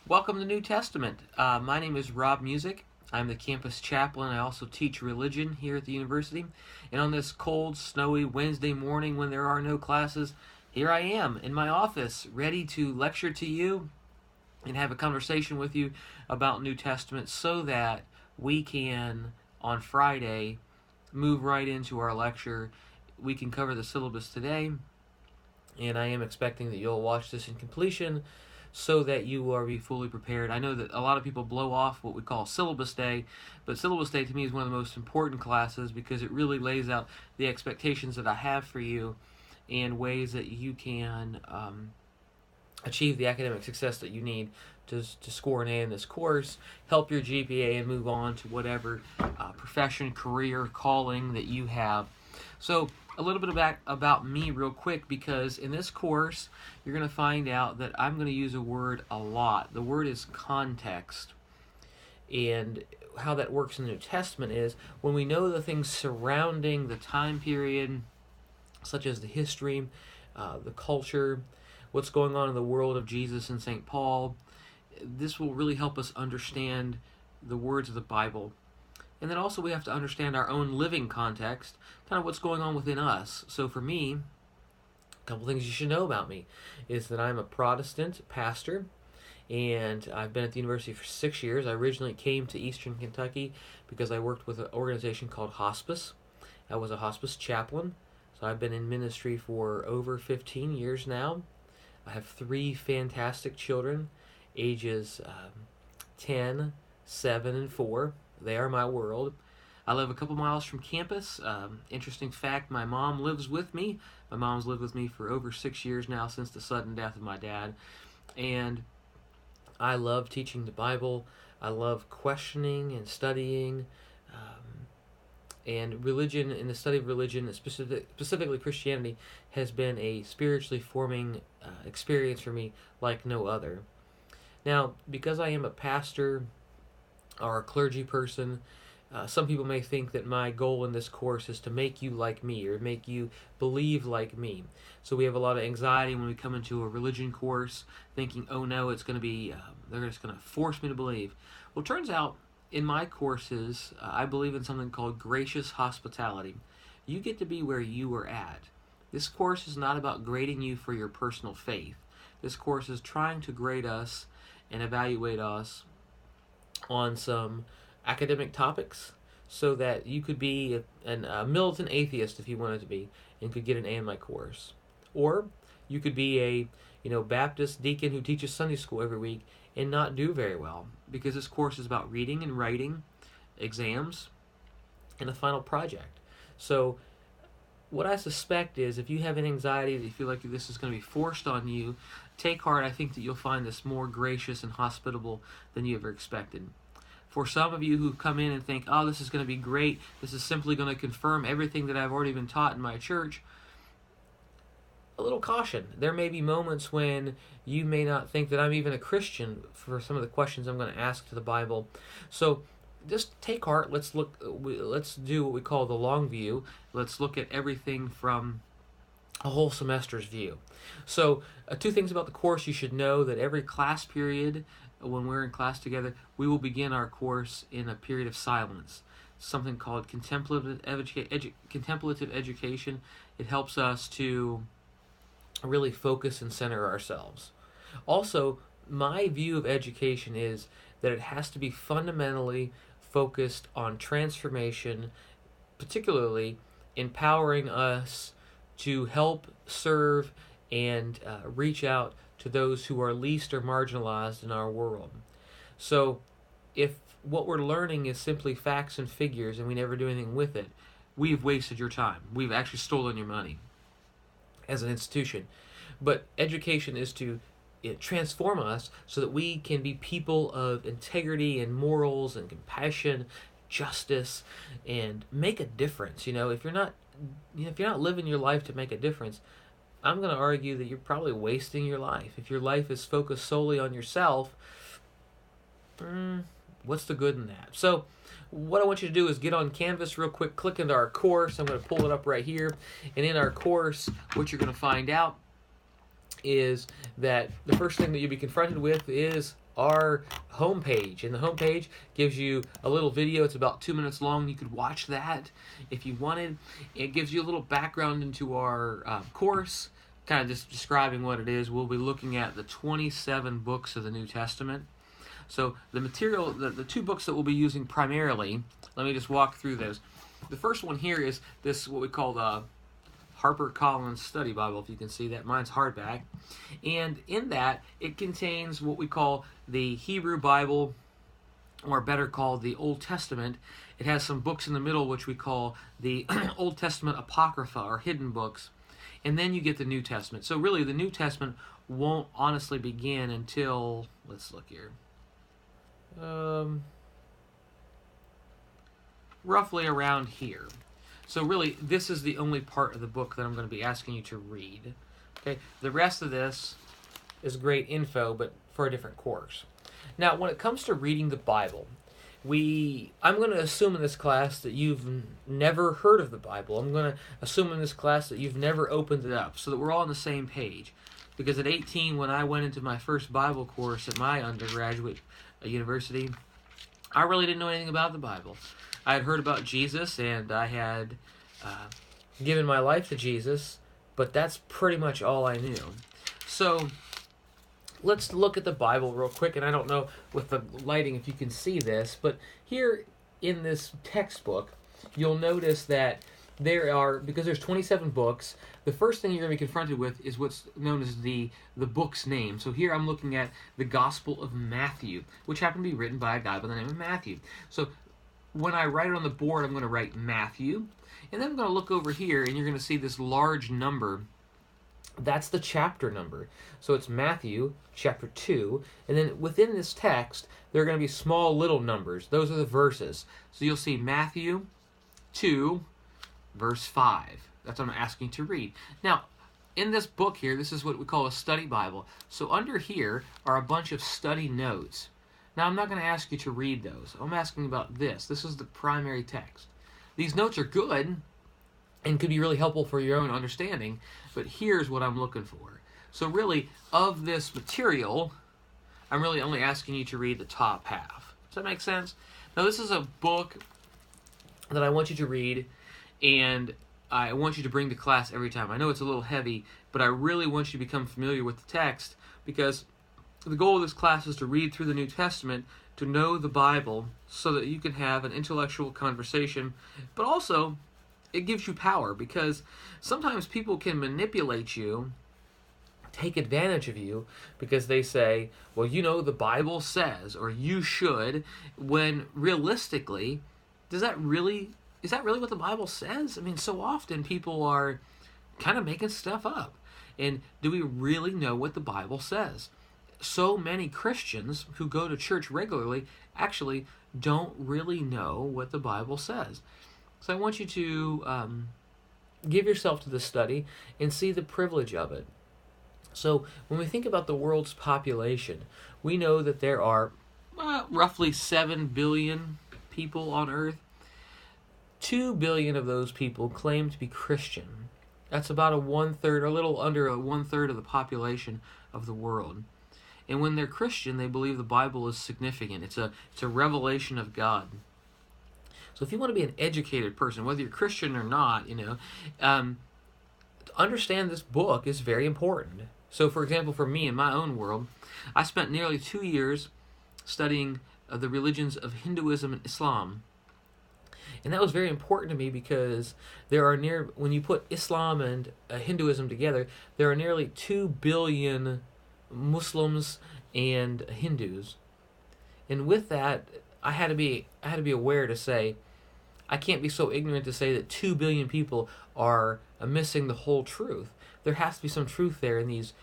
Welcome to New Testament. My name is Rob Music. I'm the campus chaplain. I also teach religion here at the university. And on this cold, snowy Wednesday morning when there are no classes, here I am in my office, ready to lecture to you and have a conversation with you about New Testament so that we can, on Friday, move right into our lecture. We can cover the syllabus today, and I am expecting that you'll watch this in completion so that you will be fully prepared. I know that a lot of people blow off what we call Syllabus Day, but Syllabus Day to me is one of the most important classes because it really lays out the expectations that I have for you and ways that you can achieve the academic success that you need to score an A in this course, help your GPA, and move on to whatever profession, career, calling that you have. So a little bit about me real quick, because in this course you're going to find out that I'm going to use a word a lot. The word is context. And how that works in the New Testament is when we know the things surrounding the time period, such as the history, the culture, what's going on in the world of Jesus and St. Paul, this will really help us understand the words of the Bible. And then also we have to understand our own living context, kind of what's going on within us. So for me, a couple things you should know about me is that I'm a Protestant pastor, and I've been at the university for 6 years. I originally came to Eastern Kentucky because I worked with an organization called Hospice. I was a hospice chaplain, so I've been in ministry for over 15 years now. I have 3 fantastic children, ages 10, 7, and 4. They are my world. I live a couple miles from campus. Interesting fact, my mom lives with me. My mom's lived with me for over 6 years now, since the sudden death of my dad. And I love teaching the Bible. I love questioning and studying. And religion, and the study of religion, specifically Christianity, has been a spiritually forming experience for me like no other. Now, because I am a pastor or a clergy person, some people may think that my goal in this course is to make you like me or make you believe like me. So we have a lot of anxiety when we come into a religion course, thinking, oh no, it's going to be, they're just going to force me to believe. Well, it turns out in my courses, I believe in something called gracious hospitality. You get to be where you are at. This course is not about grading you for your personal faith. This course is trying to grade us and evaluate us on some academic topics so that you could be a militant atheist if you wanted to be and could get an A in my course. Or you could be a Baptist deacon who teaches Sunday school every week and not do very well, because this course is about reading and writing, exams, and a final project. So what I suspect is if you have an anxiety that you feel like this is going to be forced on you, take heart. I think that you'll find this more gracious and hospitable than you ever expected. For some of you who come in and think, oh, this is going to be great, this is simply going to confirm everything that I've already been taught in my church, a little caution. There may be moments when you may not think that I'm even a Christian for some of the questions I'm going to ask to the Bible. So just take heart. Let's do what we call the long view. Let's look at everything from a whole semester's view. So 2 things about the course you should know: that every class period, when we're in class together, we will begin our course in a period of silence, something called contemplative education. It helps us to really focus and center ourselves. Also, my view of education is that it has to be fundamentally focused on transformation, particularly empowering us to help serve and reach out to those who are least or marginalized in our world. So if what we're learning is simply facts and figures and we never do anything with it, we've wasted your time. We've actually stolen your money as an institution. But education is to transform us so that we can be people of integrity and morals and compassion, justice, and make a difference. If you're not living your life to make a difference, I'm going to argue that you're probably wasting your life. If your life is focused solely on yourself, what's the good in that? So what I want you to do is get on Canvas real quick, click into our course. I'm going to pull it up right here. And in our course, what you're going to find out is that the first thing that you'll be confronted with is our homepage. And the homepage gives you a little video. It's about 2 minutes long. You could watch that if you wanted. It gives you a little background into our course, kind of just describing what it is. We'll be looking at the 27 books of the New Testament. So the material, the 2 books that we'll be using primarily, let me just walk through those. The first one here is this, what we call the HarperCollins Study Bible, if you can see that. Mine's hardback. And in that, it contains what we call the Hebrew Bible, or better called the Old Testament. It has some books in the middle, which we call the Old Testament Apocrypha, or hidden books. And then you get the New Testament. So really, the New Testament won't honestly begin until, let's look here, roughly around here. So really, this is the only part of the book that I'm going to be asking you to read. Okay, the rest of this is great info, but for a different course. Now, when it comes to reading the Bible, I'm going to assume in this class that you've never heard of the Bible. I'm going to assume in this class that you've never opened it up, so that we're all on the same page. Because at 18, when I went into my first Bible course at my undergraduate university, I really didn't know anything about the Bible. I had heard about Jesus, and I had given my life to Jesus, but that's pretty much all I knew. So let's look at the Bible real quick, and I don't know with the lighting if you can see this, but here in this textbook, you'll notice that there are, because there's 27 books, the first thing you're going to be confronted with is what's known as the book's name. So here I'm looking at the Gospel of Matthew, which happened to be written by a guy by the name of Matthew. So when I write it on the board, I'm going to write Matthew, and then I'm going to look over here, and you're going to see this large number. That's the chapter number. So it's Matthew chapter 2, and then within this text, there are going to be small little numbers. Those are the verses. So you'll see Matthew 2, verse 5. That's what I'm asking you to read. Now, in this book here, this is what we call a study Bible. So under here are a bunch of study notes. Now, I'm not going to ask you to read those. I'm asking about this. This is the primary text. These notes are good and could be really helpful for your own understanding, but here's what I'm looking for. So really, of this material, I'm really only asking you to read the top half. Does that make sense? Now, this is a book that I want you to read, and I want you to bring to class every time. I know it's a little heavy, but I really want you to become familiar with the text, because the goal of this class is to read through the New Testament, to know the Bible, so that you can have an intellectual conversation, but also it gives you power, because sometimes people can manipulate you, take advantage of you, because they say, well, you know, the Bible says, or you should, when realistically, is that really what the Bible says? I mean, so often people are kind of making stuff up. And do we really know what the Bible says? So many Christians who go to church regularly actually don't really know what the Bible says. So I want you to give yourself to the study and see the privilege of it. So when we think about the world's population, we know that there are roughly 7 billion people on earth. 2 billion of those people claim to be Christian. That's about a little under a one-third of the population of the world. And when they're Christian, they believe the Bible is significant. It's a revelation of God. So if you want to be an educated person, whether you're Christian or not, to understand this book is very important. So, for example, for me in my own world, I spent nearly 2 years studying the religions of Hinduism and Islam. And that was very important to me because when you put Islam and Hinduism together, there are nearly 2 billion Muslims and Hindus. And with that, I had to be aware to say, I can't be so ignorant to say that 2 billion people are missing the whole truth. There has to be some truth there in these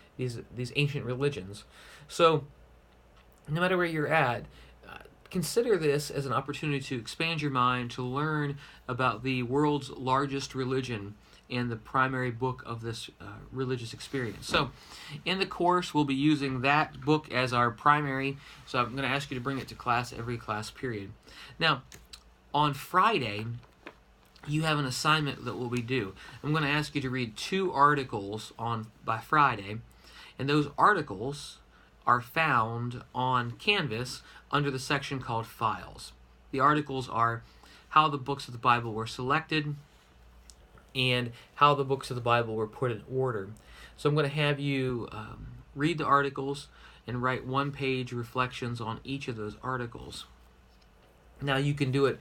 ancient religions. So, no matter where you're at, consider this as an opportunity to expand your mind, to learn about the world's largest religion and the primary book of this religious experience. So, in the course, we'll be using that book as our primary. So I'm going to ask you to bring it to class every class period. Now, on Friday, you have an assignment that will be due. I'm going to ask you to read 2 articles by Friday, and those articles are found on Canvas under the section called Files. The articles are how the books of the Bible were selected and how the books of the Bible were put in order. So I'm going to have you read the articles and write one-page reflections on each of those articles. Now you can do it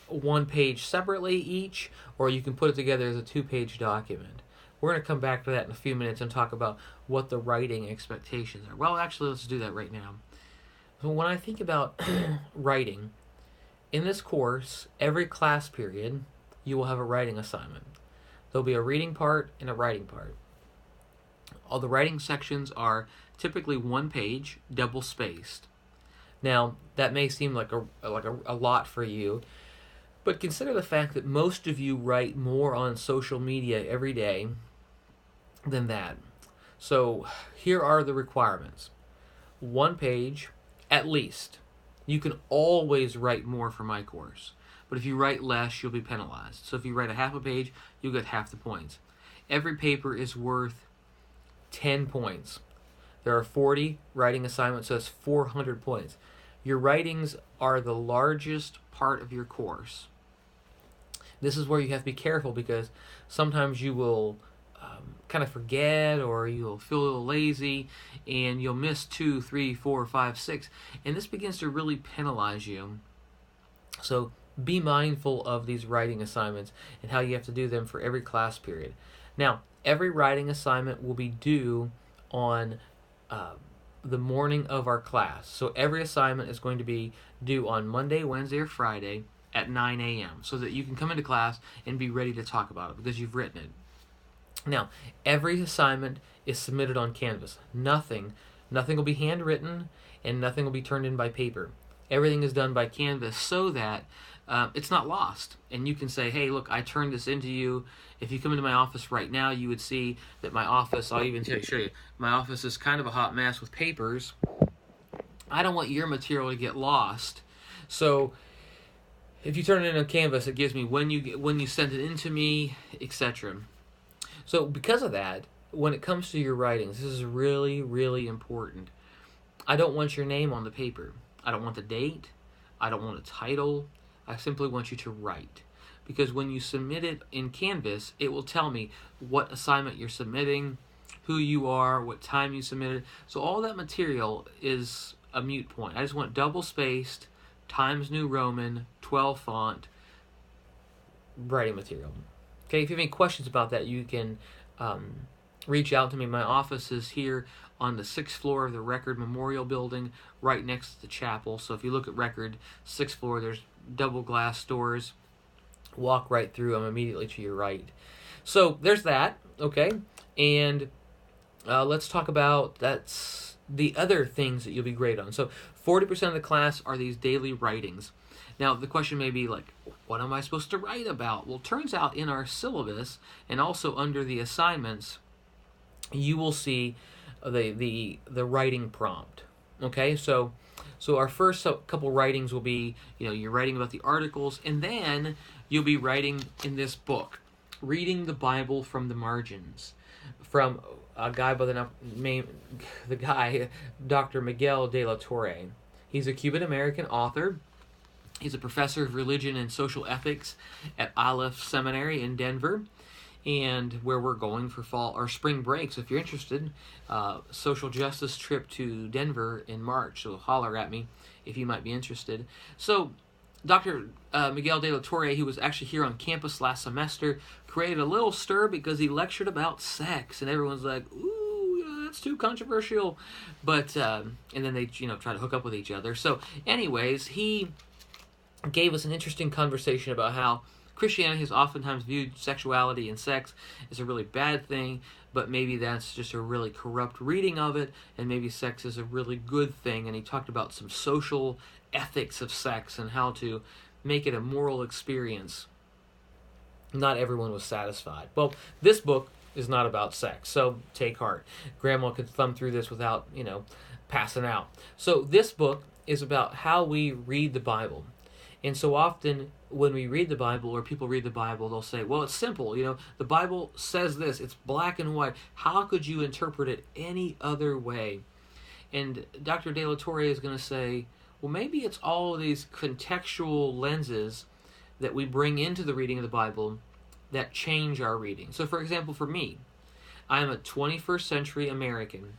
one page separately each, or you can put it together as a two-page document. We're going to come back to that in a few minutes and talk about what the writing expectations are. Well, actually, let's do that right now. So when I think about writing, in this course, every class period, you will have a writing assignment. There'll be a reading part and a writing part. All the writing sections are typically one page, double-spaced. Now, that may seem like a lot for you, but consider the fact that most of you write more on social media every day than that. So here are the requirements. One page, at least. You can always write more for my course, but if you write less, you'll be penalized. So if you write a half a page, you'll get half the points. Every paper is worth 10 points. There are 40 writing assignments, so that's 400 points. Your writings are the largest part of your course. This is where you have to be careful because sometimes you will kind of forget, or you'll feel a little lazy and you'll miss 2, 3, 4, 5, 6, and this begins to really penalize you. So be mindful of these writing assignments and how you have to do them for every class period. Now, every writing assignment will be due on the morning of our class. So every assignment is going to be due on Monday, Wednesday, or Friday at 9 a.m. so that you can come into class and be ready to talk about it because you've written it. Now, every assignment is submitted on Canvas. Nothing will be handwritten, and nothing will be turned in by paper. Everything is done by Canvas so that it's not lost. And you can say, hey, look, I turned this into you. If you come into my office right now, you would see that my office, I'll even show you, my office is kind of a hot mess with papers. I don't want your material to get lost. So if you turn it into Canvas, it gives me when you send it in to me, etc. So because of that, when it comes to your writings, this is really, really important. I don't want your name on the paper. I don't want the date. I don't want a title. I simply want you to write. Because when you submit it in Canvas, it will tell me what assignment you're submitting, who you are, what time you submitted. So all that material is a moot point. I just want double-spaced, Times New Roman, 12 font, writing material. Okay, if you have any questions about that, you can reach out to me. My office is here on the 6th floor of the Record Memorial Building, right next to the chapel. So if you look at Record, 6th floor, there's double glass doors. Walk right through, I'm immediately to your right. So there's that, okay? And let's talk about that's the other things that you'll be great on. So 40% of the class are these daily writings. Now, the question may be like, what am I supposed to write about? Well, it turns out in our syllabus and also under the assignments, you will see the writing prompt. Okay, so our first couple writings will be, you're writing about the articles, and then you'll be writing in this book, Reading the Bible from the Margins, from a guy by the name, Dr. Miguel de la Torre. He's a Cuban-American author. He's a professor of religion and social ethics at Aleph Seminary in Denver, and where we're going for fall or spring break. So if you're interested, social justice trip to Denver in March. So holler at me if you might be interested. So Dr. Miguel de la Torre, he was actually here on campus last semester, created a little stir because he lectured about sex, and everyone's like, ooh, that's too controversial. But and then they try to hook up with each other. So anyways, he gave us an interesting conversation about how Christianity has oftentimes viewed sexuality and sex as a really bad thing, but maybe that's just a really corrupt reading of it, and maybe sex is a really good thing. And he talked about some social ethics of sex and how to make it a moral experience. Not everyone was satisfied. Well, this book is not about sex, so take heart. Grandma could thumb through this without, passing out. So this book is about how we read the Bible. And so often when we read the Bible or people read the Bible, they'll say, well, it's simple. The Bible says this. It's black and white. How could you interpret it any other way? And Dr. De La Torre is going to say, well, maybe it's all of these contextual lenses that we bring into the reading of the Bible that change our reading. So, for example, for me, I am a 21st century American.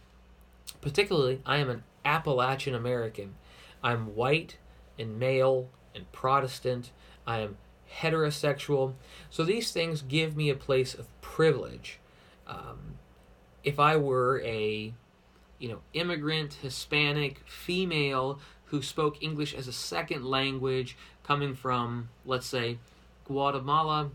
Particularly, I am an Appalachian American. I'm white and male and Protestant. I am heterosexual. So these things give me a place of privilege. If I were a immigrant, Hispanic, female who spoke English as a second language coming from, let's say, Guatemala,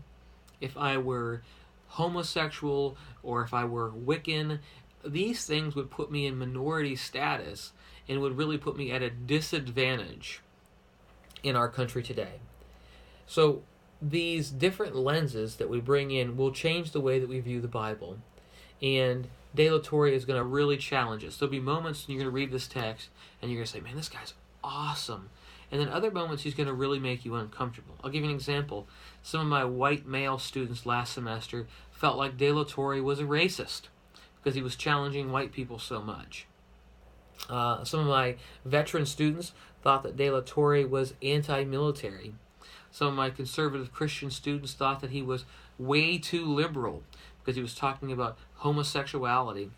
if I were homosexual or if I were Wiccan, these things would put me in minority status and would really put me at a disadvantage in our country today. So these different lenses that we bring in will change the way that we view the Bible. And De La Torre is going to really challenge us. There'll be moments when you're going to read this text and you're going to say, man, this guy's awesome. And then other moments he's going to really make you uncomfortable. I'll give you an example. Some of my white male students last semester felt like De La Torre was a racist because he was challenging white people so much. Some of my veteran students thought that De La Torre was anti-military. Some of my conservative Christian students thought that he was way too liberal because he was talking about homosexuality.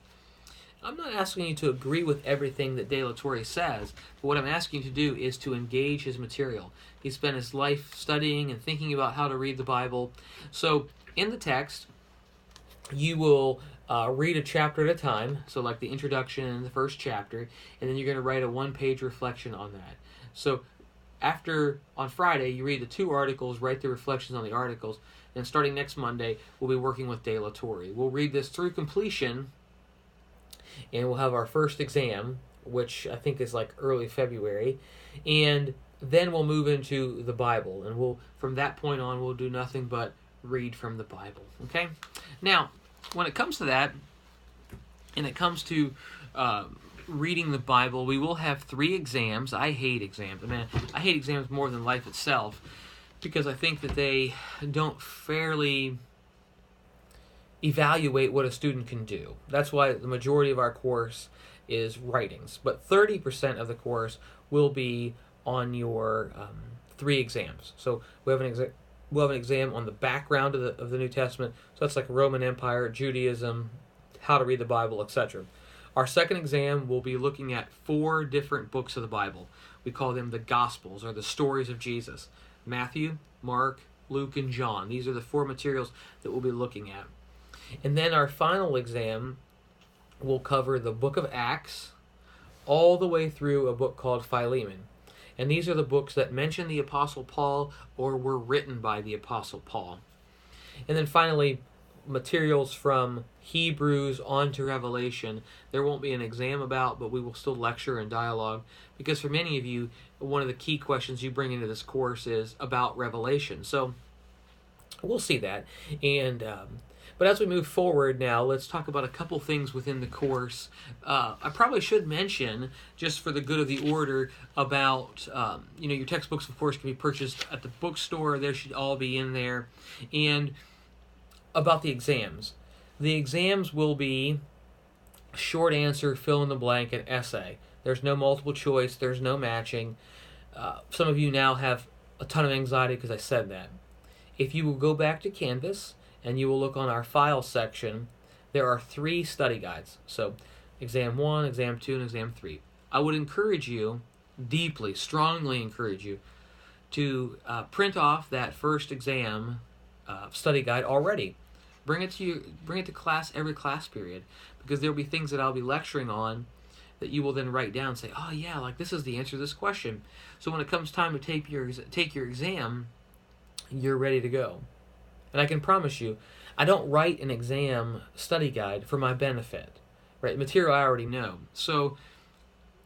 I'm not asking you to agree with everything that De La Torre says, but what I'm asking you to do is to engage his material. He spent his life studying and thinking about how to read the Bible. So in the text, you will read a chapter at a time, so like the introduction and the first chapter, and then you're going to write a one-page reflection on that. So on Friday, you read the 2 articles, write the reflections on the articles, and starting next Monday, we'll be working with De La Torre. We'll read this through completion, and we'll have our first exam, which I think is like early February, and then we'll move into the Bible, and from that point on, we'll do nothing but read from the Bible, okay? Now, when it comes to that, and it comes to reading the Bible, we will have 3 exams. I hate exams. I hate exams more than life itself because I think that they don't fairly evaluate what a student can do. That's why the majority of our course is writings. But 30% of the course will be on your 3 exams. So we'll have an exam on the background of the New Testament. So that's like Roman Empire, Judaism, how to read the Bible, etc. Our second exam will be looking at 4 different books of the Bible. We call them the Gospels, or the stories of Jesus. Matthew, Mark, Luke, and John. These are the 4 materials that we'll be looking at. And then our final exam will cover the book of Acts all the way through a book called Philemon. And these are the books that mention the Apostle Paul or were written by the Apostle Paul. And then finally, materials from Hebrews on to Revelation. There won't be an exam about, but we will still lecture and dialogue, because for many of you, one of the key questions you bring into this course is about Revelation. So we'll see that. And but as we move forward now, let's talk about a couple things within the course. I probably should mention, just for the good of the order, about, your textbooks, of course, can be purchased at the bookstore. They should all be in there. And about the exams. The exams will be short answer, fill in the blank, and essay. There's no multiple choice. There's no matching. Some of you now have a ton of anxiety because I said that. If you will go back to Canvas and you will look on our file section, there are 3 study guides. So exam 1, exam 2, and exam 3. I would encourage you, deeply, strongly encourage you, to print off that first exam study guide already. Bring it to class every class period, because there will be things that I'll be lecturing on that you will then write down and say, oh yeah, like this is the answer to this question. So when it comes time to take your exam, you're ready to go. And I can promise you, I don't write an exam study guide for my benefit, right? Material I already know. So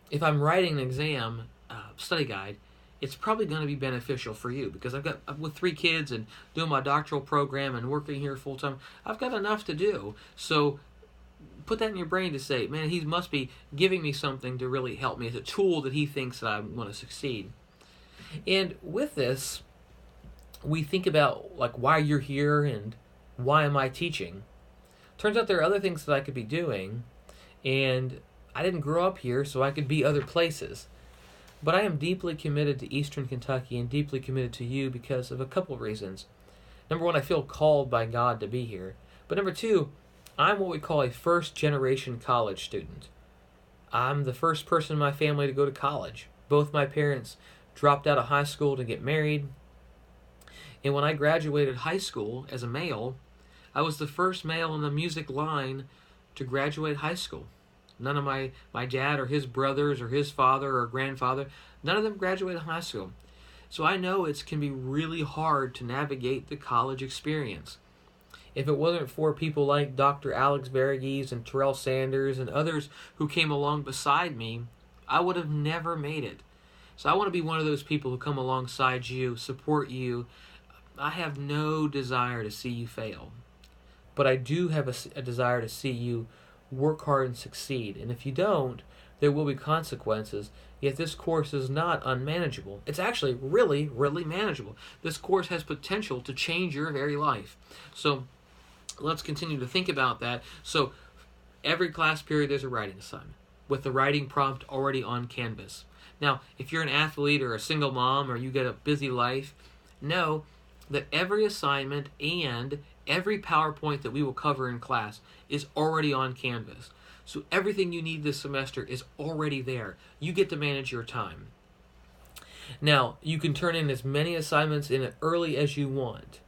if I'm writing an exam study guide, it's probably going to be beneficial for you, because with 3 kids and doing my doctoral program and working here full time, I've got enough to do. So put that in your brain to say, man, he must be giving me something to really help me. It's a tool that he thinks that I'm going to succeed. And with this, we think about like why you're here and why am I teaching. Turns out there are other things that I could be doing, and I didn't grow up here, so I could be other places. But I am deeply committed to Eastern Kentucky and deeply committed to you because of a couple of reasons. Number one, I feel called by God to be here. But number two, I'm what we call a first-generation college student. I'm the first person in my family to go to college. Both my parents dropped out of high school to get married. And when I graduated high school as a male, I was the first male in the music line to graduate high school. None of my dad or his brothers or his father or grandfather, none of them graduated high school. So I know it can be really hard to navigate the college experience. If it wasn't for people like Dr. Alex Varghese and Terrell Sanders and others who came along beside me, I would have never made it. So I want to be one of those people who come alongside you, support you. I have no desire to see you fail. But I do have a desire to see you work hard and succeed. And if you don't, there will be consequences. Yet this course is not unmanageable. It's actually really, really manageable. This course has potential to change your very life. So let's continue to think about that. So every class period there's a writing assignment with the writing prompt already on Canvas. Now, if you're an athlete or a single mom or you get a busy life, know that every assignment and every PowerPoint that we will cover in class is already on Canvas. So everything you need this semester is already there. You get to manage your time. Now, you can turn in as many assignments in early as you want.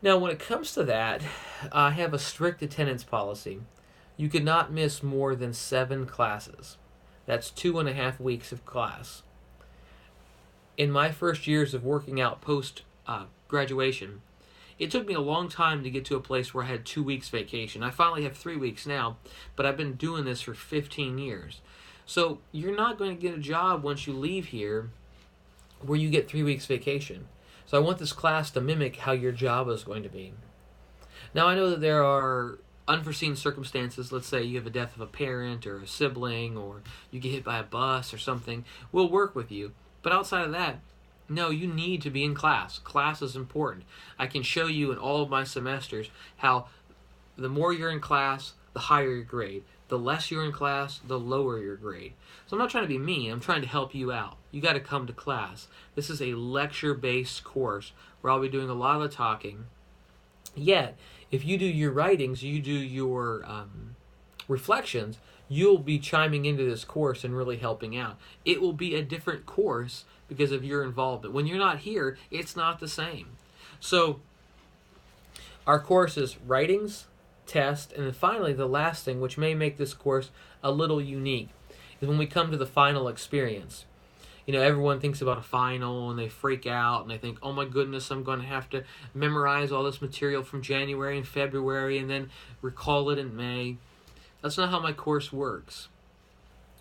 Now, when it comes to that, I have a strict attendance policy. You cannot miss more than 7 classes. That's 2.5 weeks of class. In my first years of working out post-graduation, it took me a long time to get to a place where I had 2 weeks vacation. I finally have 3 weeks now, but I've been doing this for 15 years. So you're not going to get a job once you leave here where you get 3 weeks vacation. So I want this class to mimic how your job is going to be. Now I know that there are unforeseen circumstances. Let's say you have a death of a parent or a sibling, or you get hit by a bus or something. We'll work with you. But outside of that, no, you need to be in class. Class is important. I can show you in all of my semesters how the more you're in class, the higher your grade. The less you're in class, the lower your grade. So I'm not trying to be mean. I'm trying to help you out. You got to come to class. This is a lecture-based course where I'll be doing a lot of the talking. Yet, if you do your writings, you do your reflections, you'll be chiming into this course and really helping out. It will be a different course because of your involvement. When you're not here, it's not the same. So, our course is writings, test, and then finally the last thing, which may make this course a little unique, is when we come to the final experience. You know, everyone thinks about a final and they freak out and they think, oh my goodness, I'm going to have to memorize all this material from January and February and then recall it in May. That's not how my course works.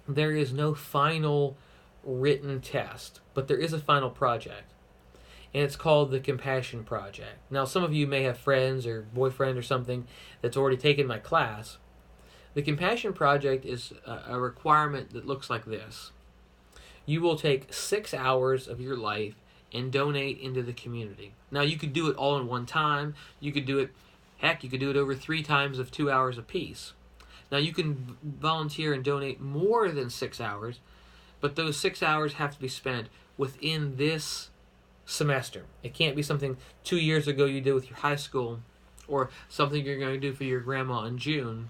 There is no final written test, but there is a final project. And it's called the Compassion Project. Now, some of you may have friends or boyfriend or something that's already taken my class. The Compassion Project is a requirement that looks like this. You will take 6 hours of your life and donate into the community. Now, you could do it all in one time. You could do it, you could do it over 3 times of 2 hours apiece. Now, you can volunteer and donate more than 6 hours, but those 6 hours have to be spent within this semester. It can't be something 2 years ago you did with your high school or something you're going to do for your grandma in June.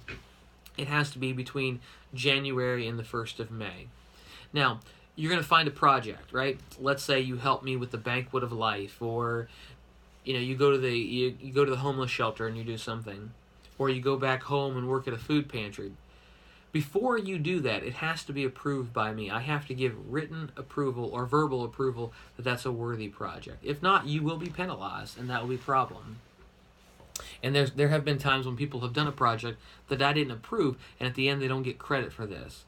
It has to be between January and the 1st of May. Now, you're going to find a project, right? Let's say you help me with the Banquet of Life, or you go to the homeless shelter and you do something, or you go back home and work at a food pantry. Before you do that, it has to be approved by me. I have to give written approval or verbal approval that that's a worthy project. If not, you will be penalized, and that will be a problem. And there have been times when people have done a project that I didn't approve, and at the end they don't get credit for this.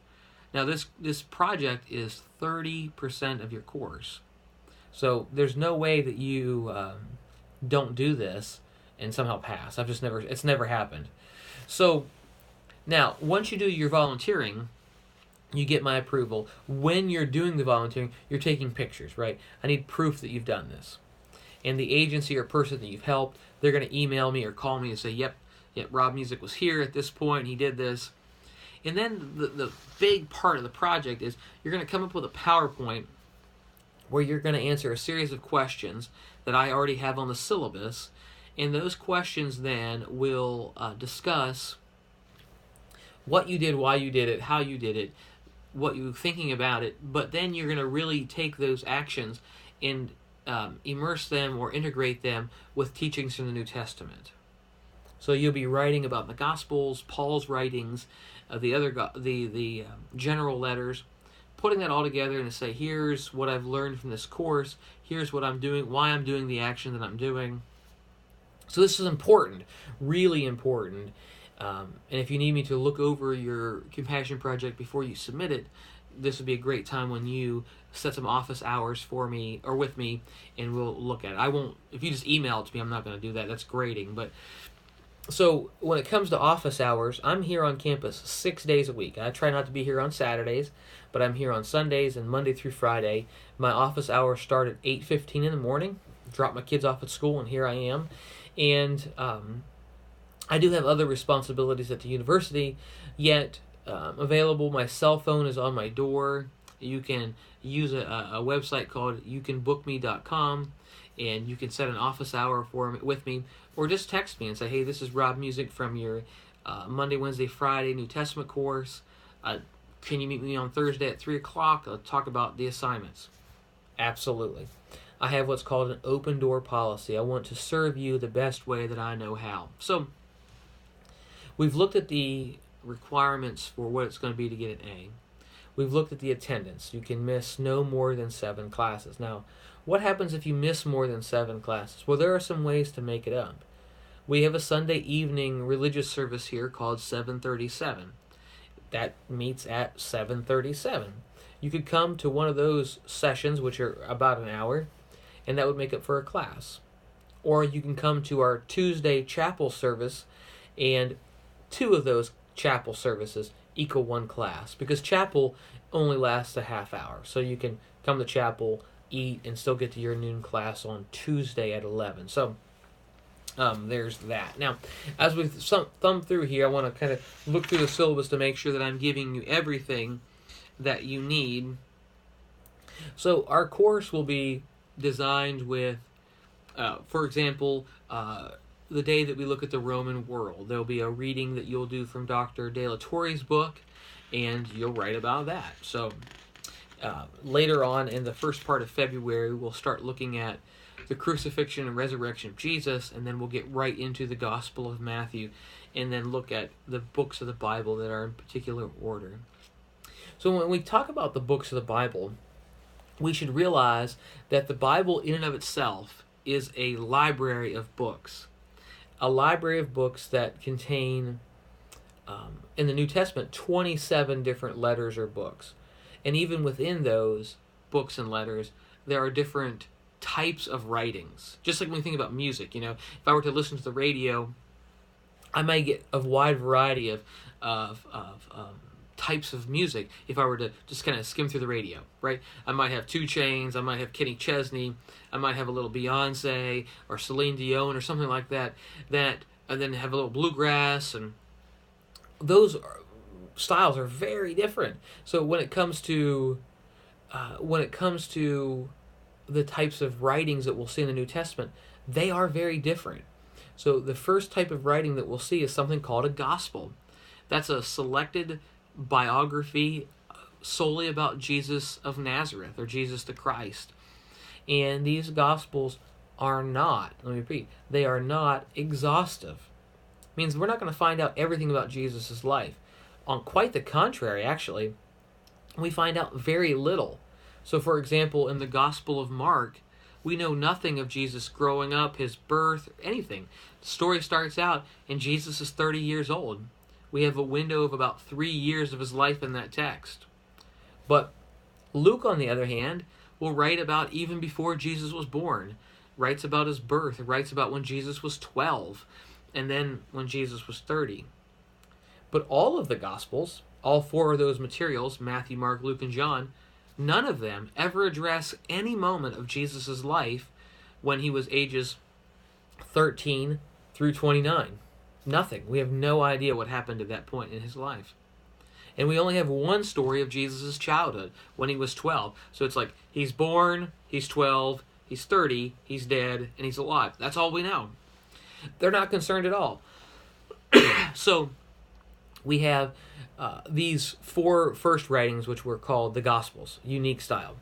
Now, this project is 30% of your course. So there's no way that you don't do this and somehow pass. It's never happened. So now, once you do your volunteering, you get my approval. When you're doing the volunteering, you're taking pictures, right? I need proof that you've done this. And the agency or person that you've helped, they're going to email me or call me and say, yep, Rob Music was here at this point, he did this. And then the big part of the project is you're going to come up with a PowerPoint where you're going to answer a series of questions that I already have on the syllabus. And those questions then will discuss what you did, why you did it, how you did it, what you were thinking about it. But then you're going to really take those actions and immerse them or integrate them with teachings from the New Testament. So you'll be writing about the Gospels, Paul's writings, the general letters, putting that all together and say, here's what I've learned from this course, here's what I'm doing, why I'm doing the action that I'm doing. So this is important, really important. And if you need me to look over your Compassion Project before you submit it, this would be a great time when you set some office hours for me or with me, and we'll look at it. I won't, if you just email it to me, I'm not going to do that. That's grading. But so when it comes to office hours, I'm here on campus 6 days a week. I try not to be here on Saturdays, but I'm here on Sundays and Monday through Friday. My office hours start at 8:15 in the morning. Drop my kids off at school, and here I am. And I do have other responsibilities at the university, yet available. My cell phone is on my door. You can use a website called youcanbookme.com, and you can set an office hour with me, or just text me and say, hey, this is Rob Music from your Monday, Wednesday, Friday New Testament course. Can you meet me on Thursday at 3 o'clock? I'll talk about the assignments. Absolutely. I have what's called an open door policy. I want to serve you the best way that I know how. So we've looked at the requirements for what it's going to be to get an A. We've looked at the attendance. You can miss no more than 7 classes. Now, what happens if you miss more than 7 classes? Well, there are some ways to make it up. We have a Sunday evening religious service here called 737. That meets at 7:37. You could come to one of those sessions, which are about an hour, and that would make up for a class. Or you can come to our Tuesday chapel service, and 2 of those chapel services equal 1 class, because chapel only lasts a half hour. So you can come to chapel, eat, and still get to your noon class on Tuesday at 11. So there's that. Now, as we thumb through here, I want to kind of look through the syllabus to make sure that I'm giving you everything that you need. So our course will be designed with, for example, the day that we look at the Roman world. There'll be a reading that you'll do from Dr. De La Torre's book, and you'll write about that. So later on in the first part of February, we'll start looking at the crucifixion and resurrection of Jesus, and then we'll get right into the Gospel of Matthew, and then look at the books of the Bible that are in particular order. So when we talk about the books of the Bible, we should realize that the Bible in and of itself is a library of books. A library of books that contain, in the New Testament, 27 different letters or books. And even within those books and letters, there are different types of writings. Just like when we think about music, if I were to listen to the radio, I might get a wide variety of types of music if I were to just kind of skim through the radio, right? I might have 2 Chainz, I might have Kenny Chesney, I might have a little Beyonce or Celine Dion or something like that, and then have a little bluegrass, and those styles are very different. So when it comes to the types of writings that we'll see in the New Testament, they are very different. So the first type of writing that we'll see is something called a gospel. That's a selected biography solely about Jesus of Nazareth, or Jesus the Christ. And these gospels are not, let me repeat, they are not exhaustive. It means we're not going to find out everything about Jesus' life. On quite the contrary, actually, we find out very little. So, for example, in the Gospel of Mark, we know nothing of Jesus growing up, his birth, anything. The story starts out, and Jesus is 30 years old. We have a window of about 3 years of his life in that text. But Luke, on the other hand, will write about even before Jesus was born. Writes about his birth. Writes about when Jesus was 12, and then when Jesus was 30. But all of the Gospels, all 4 of those materials, Matthew, Mark, Luke, and John, none of them ever address any moment of Jesus' life when he was ages 13 through 29. Nothing. We have no idea what happened at that point in his life. And we only have one story of Jesus' childhood, when he was 12. So it's like, he's born, he's 12, he's 30, he's dead, and he's alive. That's all we know. They're not concerned at all. So we have these four first writings, which were called the Gospels, unique style.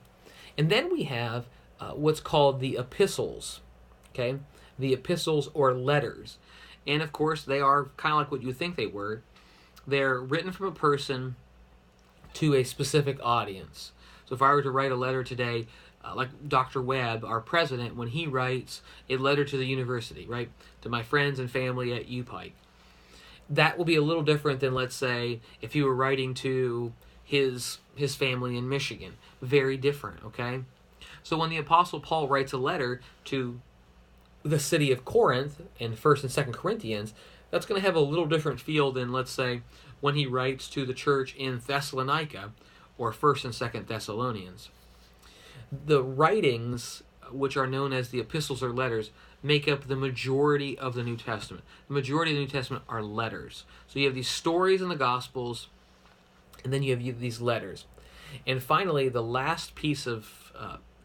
And then we have what's called the epistles, okay? The epistles or letters. And of course, they are kind of like what you think they were. They're written from a person to a specific audience. So if I were to write a letter today, like Dr. Webb, our president, when he writes a letter to the university, right, to my friends and family at UPike, that will be a little different than, let's say, if he were writing to his family in Michigan. Very different, okay? So when the Apostle Paul writes a letter to the city of Corinth in 1st and 2nd Corinthians, that's going to have a little different feel than, let's say, when he writes to the church in Thessalonica or 1st and 2nd Thessalonians. The writings, which are known as the epistles or letters, make up the majority of the New Testament. The majority of the New Testament are letters. So you have these stories in the Gospels, and then you have these letters. And finally, the last piece of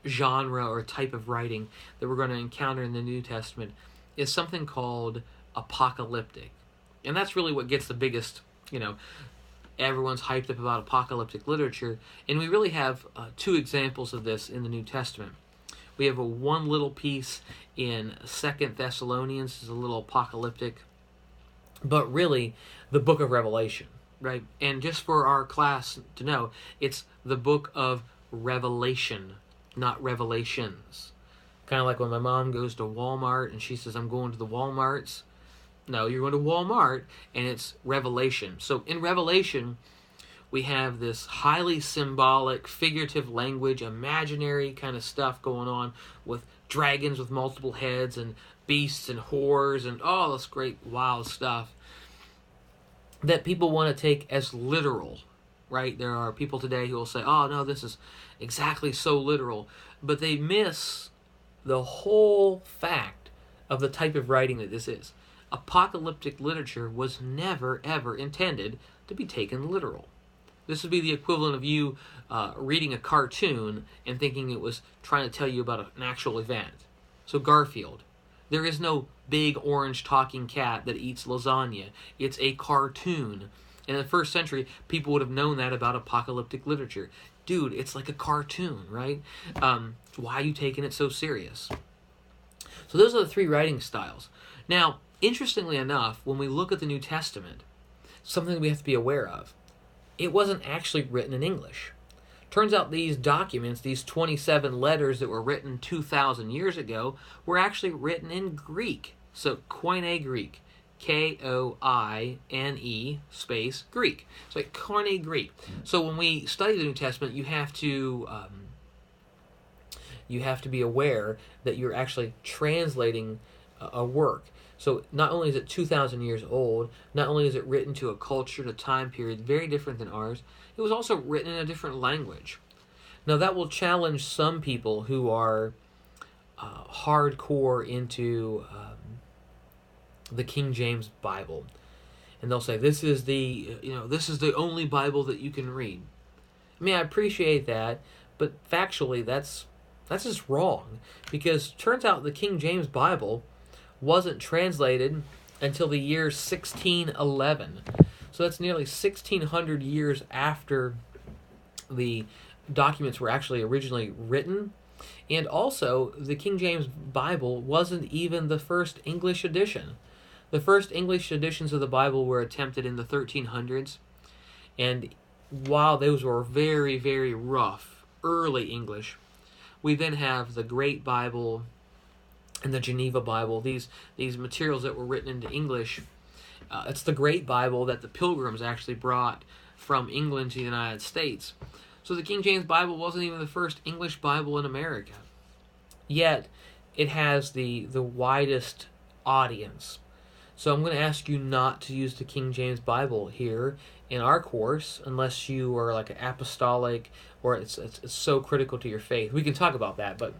genre or type of writing that we're going to encounter in the New Testament is something called apocalyptic. And that's really what gets the biggest, everyone's hyped up about apocalyptic literature. And we really have two examples of this in the New Testament. We have one little piece in 2nd Thessalonians, is a little apocalyptic, but really the book of Revelation, right? And just for our class to know, it's the book of Revelation, not Revelations. Kind of like when my mom goes to Walmart and she says, I'm going to the Walmarts. No, you're going to Walmart, and it's Revelation. So in Revelation, we have this highly symbolic, figurative language, imaginary kind of stuff going on with dragons with multiple heads and beasts and whores and all this great wild stuff that people want to take as literal, right? There are people today who will say, oh, no, this is exactly so literal. But they miss the whole fact of the type of writing that this is. Apocalyptic literature was never, ever intended to be taken literal. This would be the equivalent of you reading a cartoon and thinking it was trying to tell you about an actual event. So Garfield. There is no big orange talking cat that eats lasagna. It's a cartoon. In the first century, people would have known that about apocalyptic literature. Dude, it's like a cartoon, right? Why are you taking it so serious? So those are the three writing styles. Now, interestingly enough, when we look at the New Testament, something we have to be aware of, it wasn't actually written in English. Turns out these documents, these 27 letters that were written 2,000 years ago, were actually written in Greek. So Koine Greek. Koine space Greek. So like Koine Greek. So when we study the New Testament, you have to be aware that you're actually translating a work. So not only is it 2,000 years old, not only is it written to a culture and a time period very different than ours, it was also written in a different language. Now that will challenge some people who are hardcore into the King James Bible, and they'll say this is the only Bible that you can read. I mean, I appreciate that, but factually that's just wrong, because turns out the King James Bible wasn't translated until the year 1611. So that's nearly 1,600 years after the documents were actually originally written. And also, the King James Bible wasn't even the first English edition. The first English editions of the Bible were attempted in the 1300s. And while those were very, very rough, early English, we then have the Great Bible and the Geneva Bible, these materials that were written into English. It's the Great Bible that the Pilgrims actually brought from England to the United States. So the King James Bible wasn't even the first English Bible in America. Yet, it has the widest audience. So I'm going to ask you not to use the King James Bible here in our course unless you are like an apostolic or it's so critical to your faith. We can talk about that, but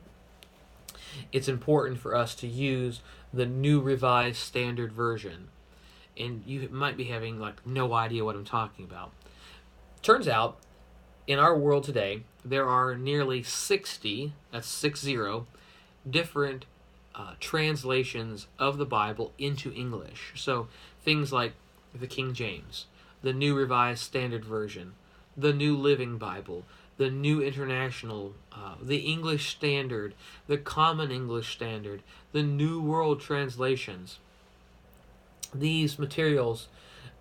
it's important for us to use the New Revised Standard Version. And you might be having like no idea what I'm talking about. Turns out, in our world today, there are nearly 60, that's 60, different translations of the Bible into English. So things like the King James, the New Revised Standard Version, the New Living Bible, the New International, the English Standard, the Common English Standard, the New World Translations. These materials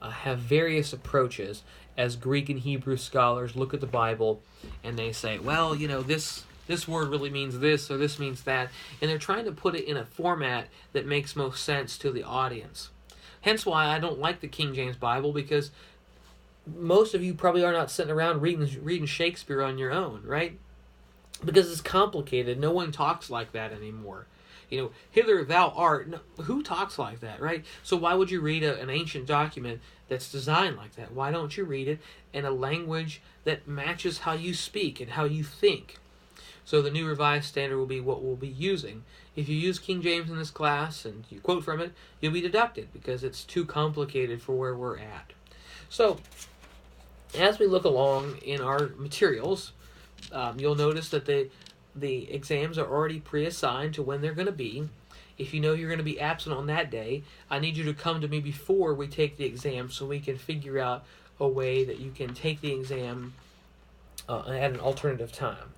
have various approaches as Greek and Hebrew scholars look at the Bible and they say, well, this word really means this or this means that, and they're trying to put it in a format that makes most sense to the audience. Hence why I don't like the King James Bible, because most of you probably are not sitting around reading Shakespeare on your own, right? Because it's complicated. No one talks like that anymore. Hither thou art. No, who talks like that, right? So why would you read an ancient document that's designed like that? Why don't you read it in a language that matches how you speak and how you think? So the New Revised Standard will be what we'll be using. If you use King James in this class and you quote from it, you'll be deducted because it's too complicated for where we're at. So as we look along in our materials, you'll notice that the exams are already pre-assigned to when they're going to be. If you know you're going to be absent on that day, I need you to come to me before we take the exam so we can figure out a way that you can take the exam at an alternative time.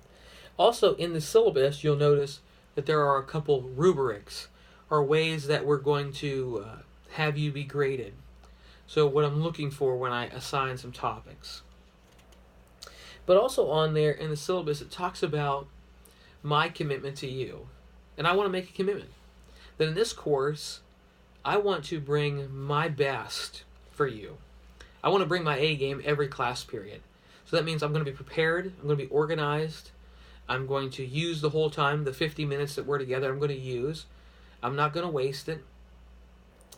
Also, in the syllabus, you'll notice that there are a couple rubrics, or ways that we're going to have you be graded. So what I'm looking for when I assign some topics. But also on there in the syllabus, it talks about my commitment to you. And I want to make a commitment that in this course, I want to bring my best for you. I want to bring my A game every class period. So that means I'm going to be prepared, I'm going to be organized, I'm going to use the whole time, the 50 minutes that we're together, I'm going to use. I'm not going to waste it.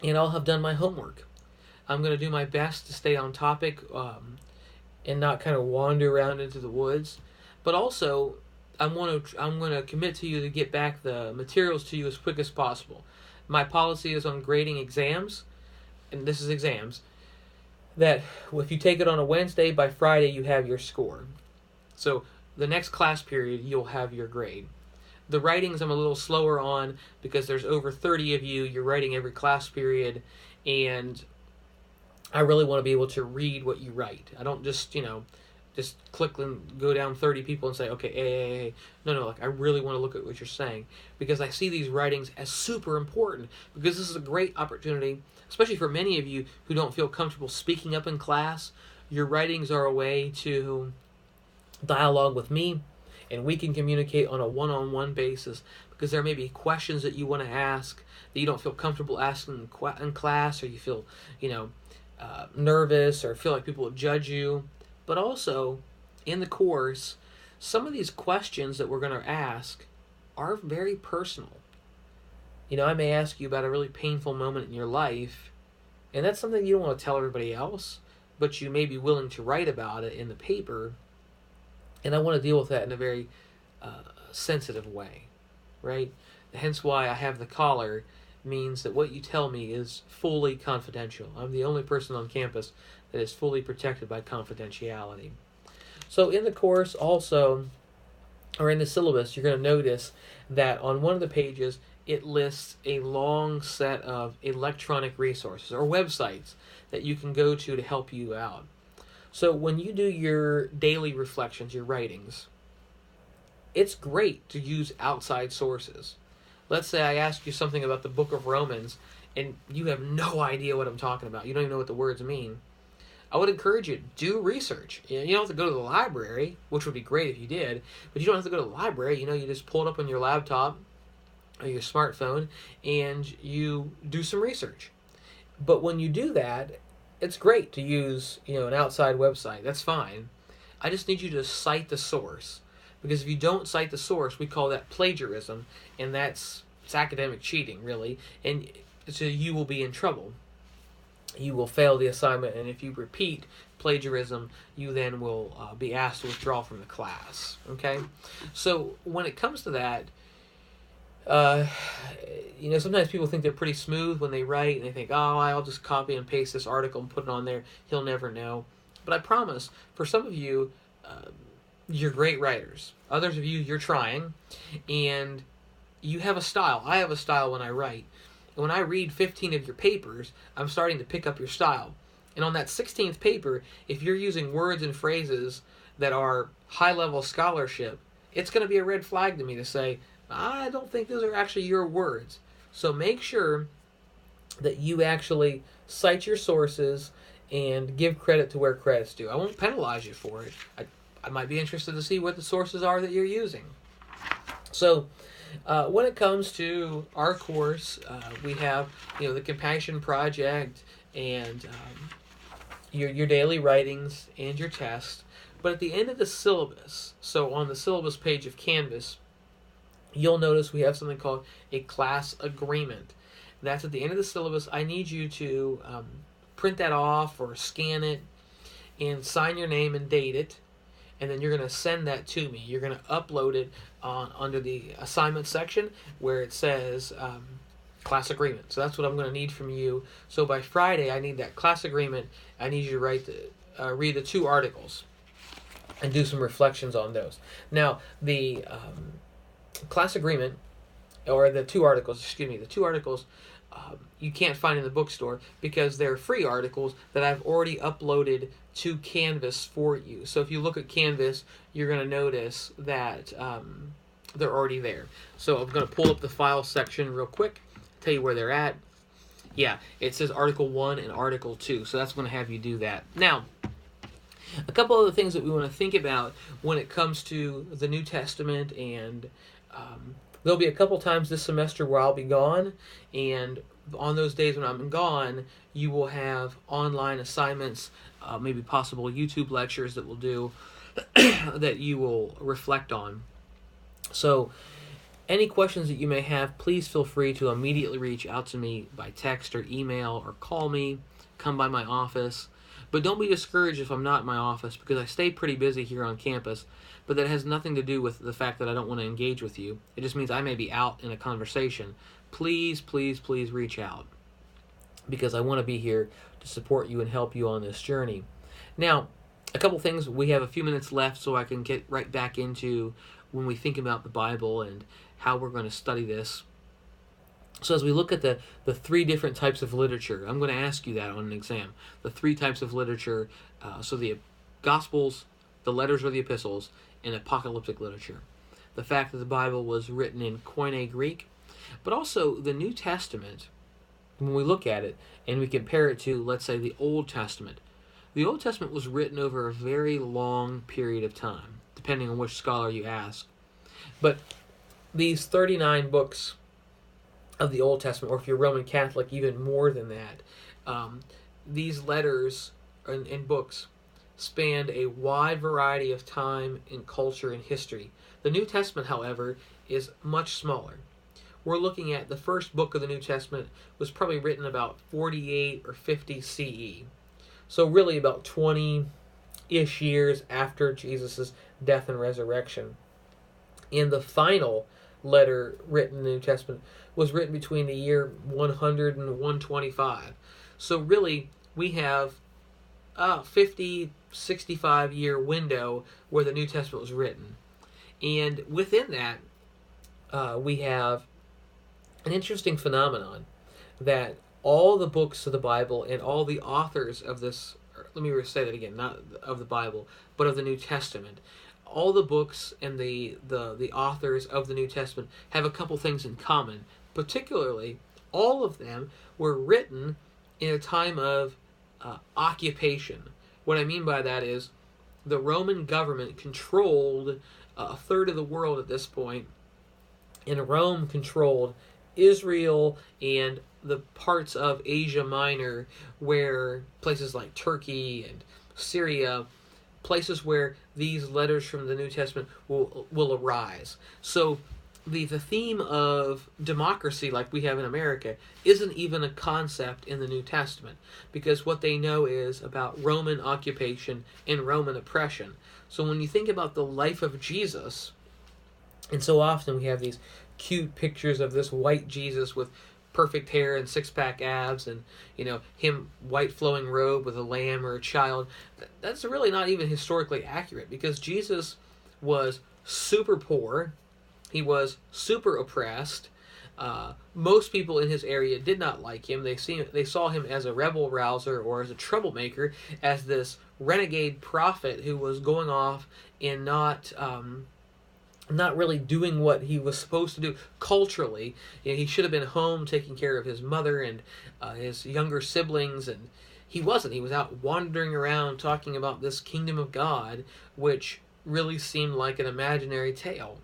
And I'll have done my homework. I'm going to do my best to stay on topic and not kind of wander around into the woods. But also, I'm going to commit to you to get back the materials to you as quick as possible. My policy is on grading exams, and this is exams, that if you take it on a Wednesday, by Friday you have your score. So the next class period, you'll have your grade. The writings I'm a little slower on because there's over 30 of you. You're writing every class period, and I really want to be able to read what you write. I don't just click and go down 30 people and say, okay, No, I really want to look at what you're saying, because I see these writings as super important, because this is a great opportunity, especially for many of you who don't feel comfortable speaking up in class. Your writings are a way to dialogue with me, and we can communicate on a one-on-one basis, because there may be questions that you want to ask that you don't feel comfortable asking in class, or you feel, nervous, or feel like people will judge you. But also, in the course, some of these questions that we're going to ask are very personal. I may ask you about a really painful moment in your life, and that's something you don't want to tell everybody else, but you may be willing to write about it in the paper, and I want to deal with that in a very sensitive way, right? Hence why I have the collar, means that what you tell me is fully confidential. I'm the only person on campus that is fully protected by confidentiality. So in the course also, or in the syllabus, you're going to notice that on one of the pages, it lists a long set of electronic resources or websites that you can go to help you out. So when you do your daily reflections, your writings, it's great to use outside sources. Let's say I ask you something about the book of Romans, and you have no idea what I'm talking about. You don't even know what the words mean. I would encourage you to do research. You don't have to go to the library, which would be great if you did, but you don't have to go to the library. You just pull it up on your laptop or your smartphone, and you do some research. But when you do that, it's great to use, an outside website. That's fine. I just need you to cite the source. Because if you don't cite the source, we call that plagiarism, and it's academic cheating, really, and so you will be in trouble. You will fail the assignment, and if you repeat plagiarism, you then will be asked to withdraw from the class, okay? So when it comes to that, sometimes people think they're pretty smooth when they write, and they think, I'll just copy and paste this article and put it on there. He'll never know. But I promise, for some of you, you're great writers. Others of you, you're trying, and you have a style. I have a style when I write. And when I read 15 of your papers, I'm starting to pick up your style. And on that 16th paper, if you're using words and phrases that are high-level scholarship, it's going to be a red flag to me to say, I don't think those are actually your words. So make sure that you actually cite your sources and give credit to where credit's due. I won't penalize you for it. I might be interested to see what the sources are that you're using. So when it comes to our course, we have the Compassion Project and your daily writings and your test. But at the end of the syllabus, so on the syllabus page of Canvas, you'll notice we have something called a class agreement. That's at the end of the syllabus. I need you to print that off or scan it and sign your name and date it. And then you're going to send that to me. You're going to upload it under the assignment section where it says class agreement. So that's what I'm going to need from you. So by Friday, I need that class agreement. I need you to read the 2 articles and do some reflections on those. Now, the class agreement, or the 2 articles, you can't find in the bookstore because they're free articles that I've already uploaded to Canvas for you. So if you look at Canvas, you're going to notice that they're already there. So I'm going to pull up the file section real quick, tell you where they're at. Yeah, it says Article 1 and Article 2, so that's going to have you do that. Now, a couple other things that we want to think about when it comes to the New Testament, and there'll be a couple times this semester where I'll be gone, and on those days when I'm gone, you will have online assignments, maybe possible YouTube lectures that we'll do that you will reflect on. So any questions that you may have, please feel free to immediately reach out to me by text or email or call me, come by my office. But don't be discouraged if I'm not in my office, because I stay pretty busy here on campus, but that has nothing to do with the fact that I don't want to engage with you. It just means I may be out in a conversation. Please, please, please reach out, because I want to be here to support you and help you on this journey. Now, a couple things. We have a few minutes left, so I can get right back into when we think about the Bible and how we're going to study this. So as we look at the 3 different types of literature, I'm going to ask you that on an exam. The 3 types of literature, so the Gospels, the letters or the epistles, and apocalyptic literature. The fact that the Bible was written in Koine Greek, but also the New Testament, when we look at it and we compare it to, let's say, the Old Testament. The Old Testament was written over a very long period of time, depending on which scholar you ask. But these 39 books of the Old Testament, or if you're Roman Catholic, even more than that, these letters and books spanned a wide variety of time and culture and history. The New Testament, however, is much smaller. We're looking at the first book of the New Testament was probably written about 48 or 50 CE. So really about 20-ish years after Jesus' death and resurrection. And the final letter written in the New Testament was written between the year 100 and 125. So really, we have a 50, 65-year window where the New Testament was written. And within that, we have an interesting phenomenon that all the books of the Bible and all the authors of this, let me say that again, not of the Bible, but of the New Testament, all the books and the authors of the New Testament have a couple things in common. Particularly, all of them were written in a time of occupation. What I mean by that is the Roman government controlled a third of the world at this point, and Rome controlled Israel and the parts of Asia Minor, where places like Turkey and Syria, places where these letters from the New Testament will arise. So the theme of democracy, like we have in America, isn't even a concept in the New Testament, because what they know is about Roman occupation and Roman oppression. So when you think about the life of Jesus, and so often we have these cute pictures of this white Jesus with perfect hair and six-pack abs, and him white flowing robe with a lamb or a child. That's really not even historically accurate, because Jesus was super poor. He was super oppressed. Most people in his area did not like him. They saw him as a rebel rouser or as a troublemaker, as this renegade prophet who was going off and not really doing what he was supposed to do culturally. He should have been home taking care of his mother and his younger siblings, and he wasn't. He was out wandering around talking about this kingdom of God, which really seemed like an imaginary tale.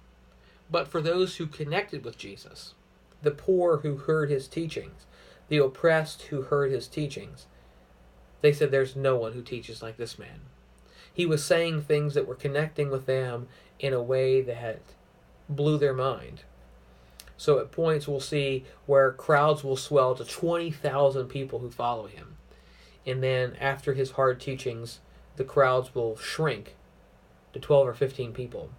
But for those who connected with Jesus, the poor who heard his teachings, the oppressed who heard his teachings, they said, there's no one who teaches like this man. He was saying things that were connecting with them in a way that blew their mind. So at points we'll see where crowds will swell to 20,000 people who follow him. And then after his hard teachings, the crowds will shrink to 12 or 15 people.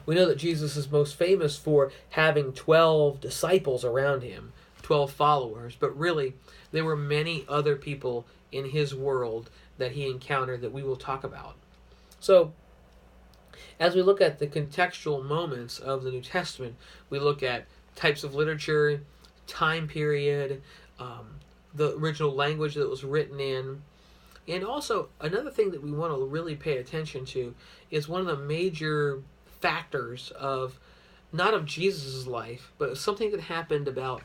We know that Jesus is most famous for having 12 disciples around him, 12 followers, but really there were many other people in his world that he encountered that we will talk about. So, as we look at the contextual moments of the New Testament, we look at types of literature, time period, the original language that it was written in, and also another thing that we want to really pay attention to is one of the major factors of, not of Jesus' life, but something that happened about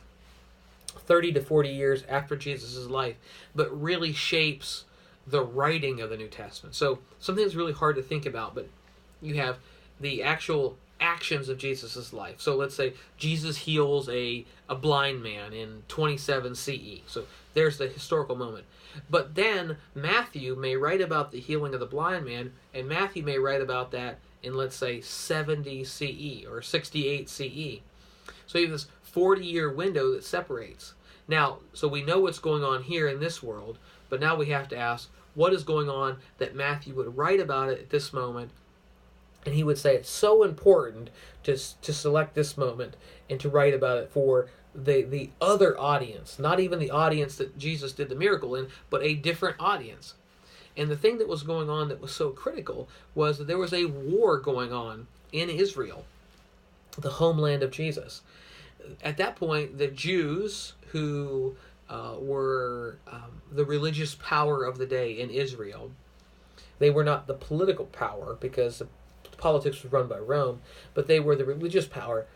30 to 40 years after Jesus' life, but really shapes the writing of the New Testament. So something that's really hard to think about, but you have the actual actions of Jesus' life. So let's say Jesus heals a blind man in 27 CE. So there's the historical moment. But then Matthew may write about the healing of the blind man, and Matthew may write about that in, let's say, 70 CE or 68 CE. So you have this 40-year window that separates. Now, so we know what's going on here in this world, but now we have to ask, what is going on that Matthew would write about it at this moment? And he would say it's so important to select this moment and to write about it for the other audience, not even the audience that Jesus did the miracle in, but a different audience. And the thing that was going on that was so critical was that there was a war going on in Israel, the homeland of Jesus. At that point, the Jews, who were the religious power of the day in Israel, they were not the political power because the politics was run by Rome, but they were the religious power.